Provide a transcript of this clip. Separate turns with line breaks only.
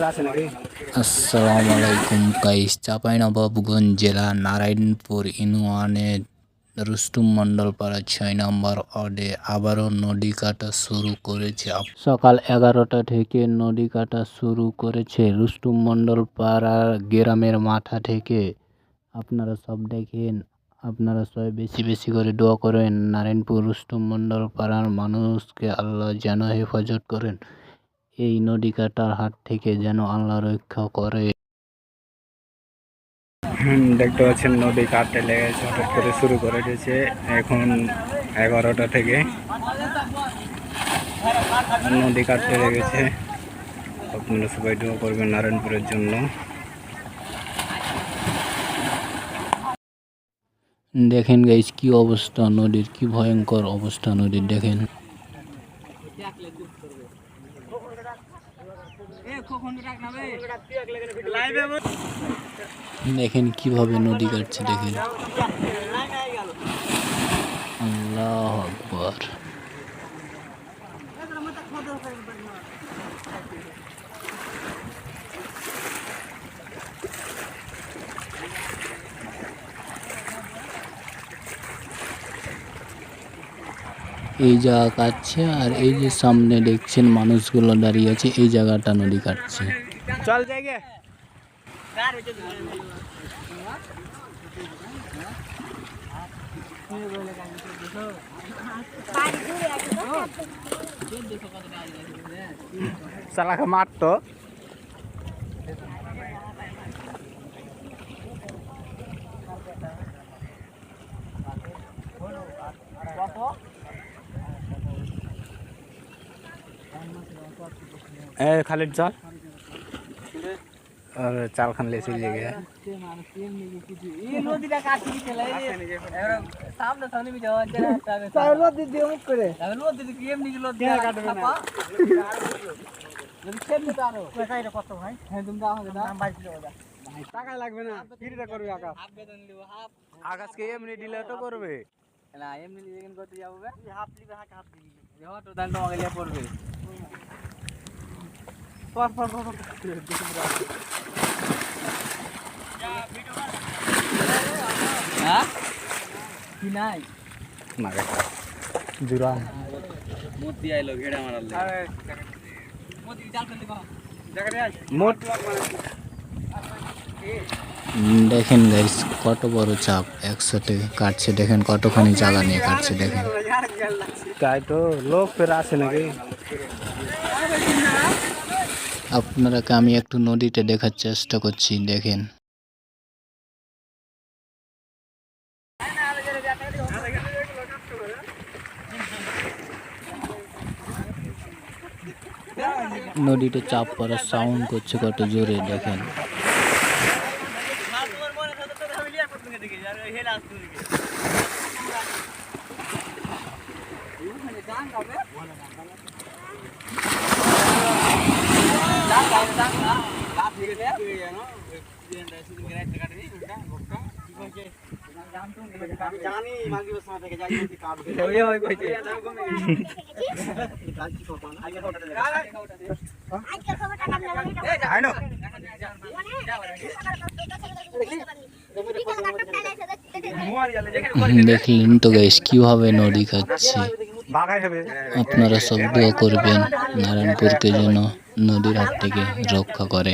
আসসালামু আলাইকুম গাইস। চাঁপাইনবাবগঞ্জ জেলা নারায়ণপুর ইউনিয়নের রুস্তুম মণ্ডল পাড়া ৬ নম্বর ওয়ার্ডে আবারও নদী কাটা শুরু করেছে। সকাল ১১টা থেকে নদী কাটা শুরু করেছে রুস্তুম মণ্ডল পাড়ার গ্রামের মাথা থেকে। আপনারা সব দেখেন, আপনারা সবাই বেশি বেশি করে দোয়া করেন নারায়ণপুর রুস্তুম মণ্ডল পাড়ার মানুষকে আল্লাহ যেন হেফাজত করেন, এই নদী কাটার হাত থেকে যেন আল্লাহ রক্ষা করে।
দেখতে পাচ্ছেন নদী কাটতে লেগেছে, হঠাৎ করে শুরু করে দিয়েছে এখন ১১টা থেকে নদী কাটতে লেগেছে। আপনারা সবাই দোয়া করবেন নারায়ণপুরের জন্য।
দেখেন গাইস কি অবস্থা নদীর, কি ভয়ঙ্কর অবস্থা নদীর। দেখেন দেখেন কিভাবে নদী কাটছে। দেখেন আল্লাহু আকবার। এই জায়গা কাটছে আর এই যে সামনে দেখছেন মানুষগুলো দাঁড়িয়ে আছে, এই জায়গাটা নদী কাটছে।
চল জায়গা চালাকে মারতো। खालिद चाल और चाल खान ले चलिए गया টাকা লাগবে না, ফ্রিতে করবে আকাশ। আকাশকে এমনি দিলে তো করবে না, এমনি যেখানে করতে যাবো হাফ দিবে, হাফ দিবি তো তাহলে তোমাকে লিয়ে পড়বে। কি নাই জুরা মোতি আইলো ঘেড়া মারালে মোতি জাল ফেলতে কো জায়গা আই মোট।
দেখেন গাইস কত বড় চাপ একসাথে কাটছে। দেখেন কতখানি জায়গা নিয়ে কাটছে। দেখেন
তাই তো লোক ফের আসে নাকি।
আপনারাকে আমি একটু নদীতে দেখার চেষ্টা করছি। দেখেন নদীতে চাপ পড়ার সাউন্ড করছে কত জোরে। দেখেন দেখলেন তো গাইস কিভাবে নদী কাটছে। আপনারা সব দোয়া করবেন নারায়ণপুরকে যেন নদীর হাত থেকে রক্ষা করে।